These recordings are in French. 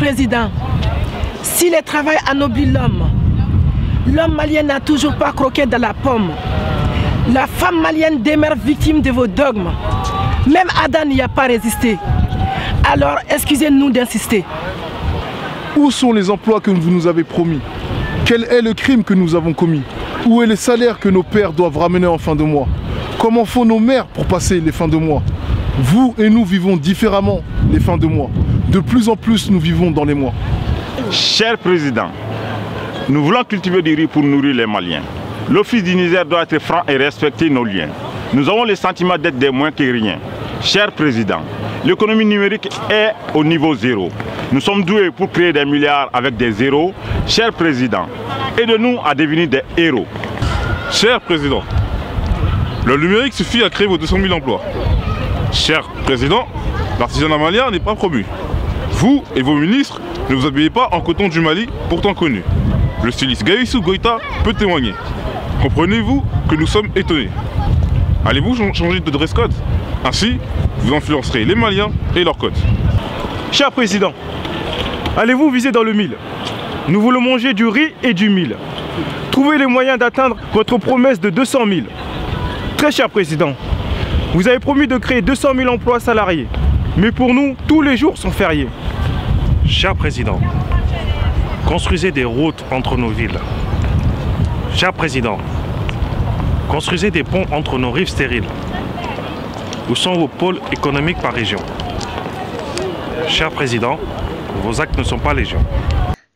Président, si le travail anoblit l'homme, l'homme malien n'a toujours pas croqué dans la pomme. La femme malienne demeure victime de vos dogmes. Même Adam n'y a pas résisté. Alors, excusez-nous d'insister. Où sont les emplois que vous nous avez promis? Quel est le crime que nous avons commis? Où est le salaire que nos pères doivent ramener en fin de mois? Comment font nos mères pour passer les fins de mois? Vous et nous vivons différemment les fins de mois. De plus en plus, nous vivons dans les mois. Cher Président, nous voulons cultiver du riz pour nourrir les Maliens. L'Office du Niger doit être franc et respecter nos liens. Nous avons le sentiment d'être des moins que rien. Cher Président, l'économie numérique est au niveau zéro. Nous sommes doués pour créer des milliards avec des zéros. Cher Président, aidez-nous à devenir des héros. Cher Président, le numérique suffit à créer vos 200 000 emplois. Cher Président, l'artisanat malien n'est pas promu. Vous et vos ministres ne vous habillez pas en coton du Mali, pourtant connu. Le styliste Gaïssou Goïta peut témoigner. Comprenez-vous que nous sommes étonnés? Allez-vous changer de dress code? Ainsi, vous influencerez les Maliens et leur code. Cher Président, allez-vous viser dans le mille? Nous voulons manger du riz et du mil. Trouvez les moyens d'atteindre votre promesse de 200 000. Très cher Président, vous avez promis de créer 200 000 emplois salariés. Mais pour nous, tous les jours sont fériés. Cher Président, construisez des routes entre nos villes. Cher Président, construisez des ponts entre nos rives stériles. Où sont vos pôles économiques par région? Cher Président, vos actes ne sont pas légion.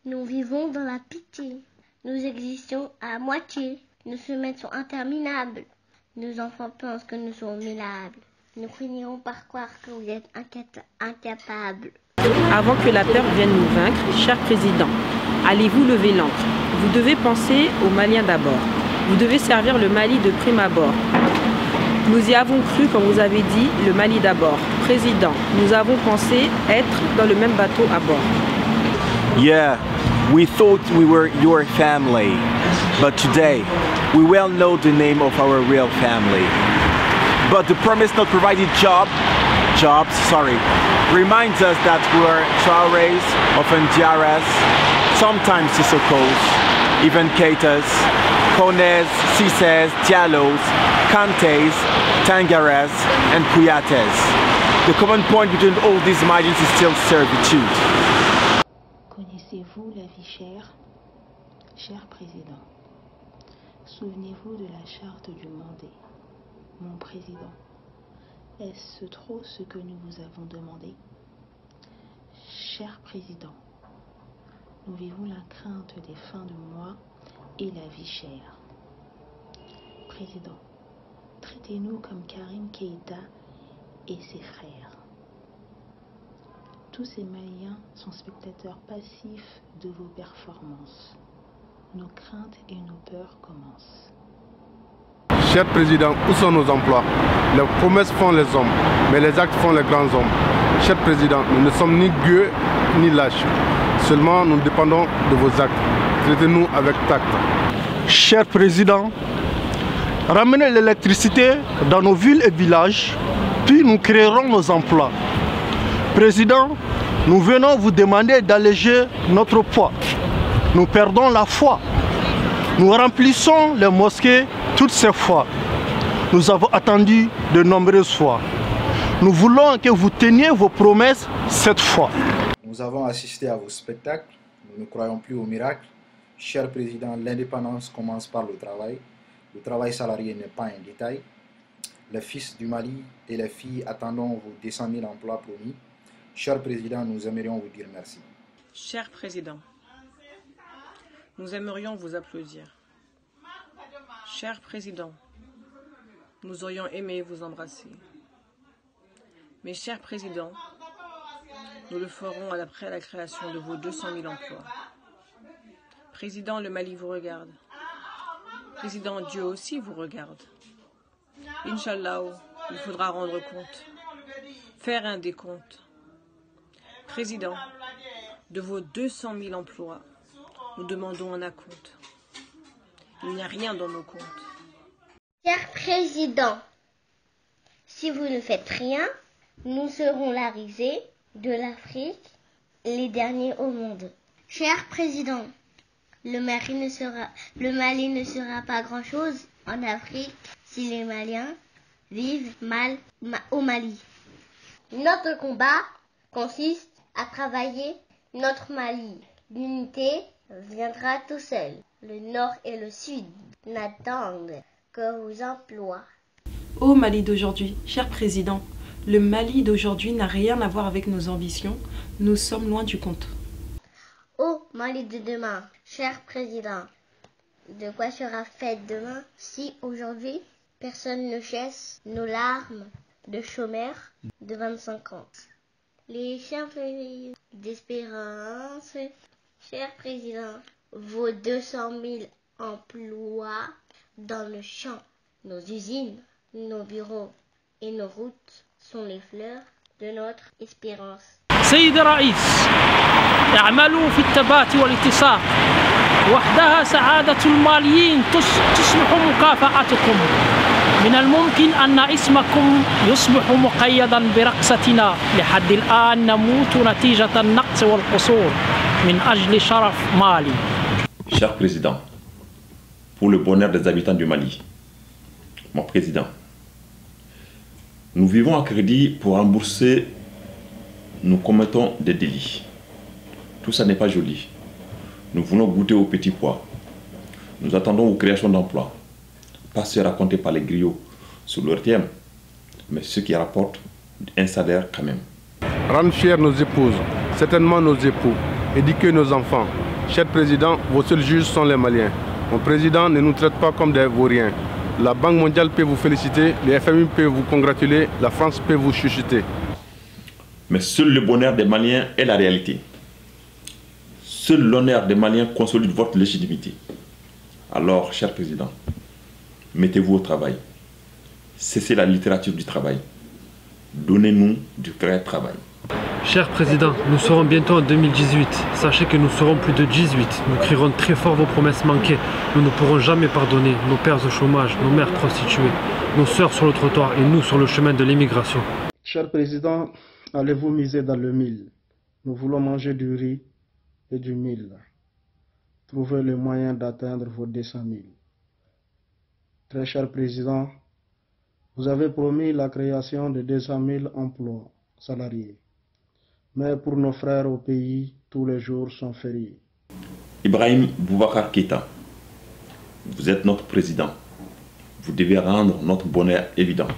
Nous vivons dans la pitié. Nous existons à moitié. Nos semaines sont interminables. Nos enfants pensent que nous sommes minables. Nous finirons par croire que vous êtes incapables. Avant que la peur vienne nous vaincre, cher Président, allez-vous lever l'ancre? Vous devez penser aux Maliens d'abord. Vous devez servir le Mali de prime abord. Nous y avons cru quand vous avez dit le Mali d'abord. Président, nous avons pensé être dans le même bateau à bord. Yeah, we thought we were your family. But today, we well know the name of our real family. But the promise not provided jobs, reminds us that we are Traorés, often Diarras, sometimes Sissokos, even Kaitas, Kones, Cisses, Diallos, Kantes, Tangaras, and Kuyates. The common point between all these Malians is still servitude. Connaissez-vous la vie chère? Cher Président, souvenez-vous de la charte du Mandé. Mon Président, est-ce trop ce que nous vous avons demandé? Cher Président, nous vivons la crainte des fins de mois et la vie chère. Président, traitez-nous comme Karim Keïta et ses frères. Tous ces Maliens sont spectateurs passifs de vos performances. Nos craintes et nos peurs commencent. Cher Président, où sont nos emplois? Les promesses font les hommes, mais les actes font les grands hommes. Cher Président, nous ne sommes ni gueux ni lâches. Seulement, nous dépendons de vos actes. Traitez-nous avec tact. Cher Président, ramenez l'électricité dans nos villes et villages, puis nous créerons nos emplois. Président, nous venons vous demander d'alléger notre poids. Nous perdons la foi. Nous remplissons les mosquées toutes ces fois. Nous avons attendu de nombreuses fois. Nous voulons que vous teniez vos promesses cette fois. Nous avons assisté à vos spectacles. Nous ne croyons plus au miracle. Cher Président, l'indépendance commence par le travail. Le travail salarié n'est pas un détail. Les fils du Mali et les filles attendons vos 200 000 emplois promis. Cher Président, nous aimerions vous dire merci. Cher Président, nous aimerions vous applaudir. Cher Président, nous aurions aimé vous embrasser. Mais cher Président, nous le ferons après la création de vos 200 000 emplois. Président, le Mali vous regarde. Président, Dieu aussi vous regarde. Inch'Allah, il faudra rendre compte, faire un décompte. Président, de vos 200 000 emplois, nous demandons un acompte. Il n'y a rien dans nos comptes. Cher Président, si vous ne faites rien, nous serons la risée de l'Afrique les derniers au monde. Cher Président, le Mali ne sera pas grand-chose en Afrique si les Maliens vivent mal au Mali. Notre combat consiste à travailler notre Mali. L'unité viendra tout seul. Le Nord et le Sud n'attendent que vos emplois. Ô Mali d'aujourd'hui, cher Président, le Mali d'aujourd'hui n'a rien à voir avec nos ambitions. Nous sommes loin du compte. Ô Mali de demain, cher Président, de quoi sera faite demain si aujourd'hui personne ne chasse nos larmes de chômeurs de 25 ans? Les champs d'espérance, cher Président, vos 200 000 emplois dans le champ, nos usines, nos bureaux et nos routes sont les fleurs de notre espérance. سيد الرئيس، اعملوا في الثبات والاتساق، وحدها سعادة الماليين تصبح مكافأتكم. من الممكن أن اسمكم يصبح مقيدا برقصتنا. لحد الآن نموت نتيجة النقص والقصور من أجل شرف مالي. Cher Président, pour le bonheur des habitants du Mali, mon Président, nous vivons à crédit pour rembourser. Nous commettons des délits. Tout ça n'est pas joli. Nous voulons goûter aux petits pois. Nous attendons aux créations d'emplois. Pas ceux racontés par les griots sur leur thème, mais ceux qui rapportent un salaire quand même. Rendre fiers nos épouses, certainement nos époux, éduquer nos enfants. Cher Président, vos seuls juges sont les Maliens. Mon Président ne nous traite pas comme des vauriens. La Banque mondiale peut vous féliciter, le FMI peut vous congratuler, la France peut vous chuchoter. Mais seul le bonheur des Maliens est la réalité. Seul l'honneur des Maliens consolide votre légitimité. Alors, cher Président, mettez-vous au travail. Cessez la littérature du travail. Donnez-nous du vrai travail. Cher Président, nous serons bientôt en 2018. Sachez que nous serons plus de 18. Nous crierons très fort vos promesses manquées. Nous ne pourrons jamais pardonner nos pères au chômage, nos mères prostituées, nos sœurs sur le trottoir et nous sur le chemin de l'immigration. Cher Président, allez-vous miser dans le mil? Nous voulons manger du riz et du mil. Trouvez le moyen d'atteindre vos 200 000. Très cher Président, vous avez promis la création de 200 000 emplois salariés. Mais pour nos frères au pays, tous les jours sont fériés. Ibrahim Boubacar Keïta, vous êtes notre président. Vous devez rendre notre bonheur évident.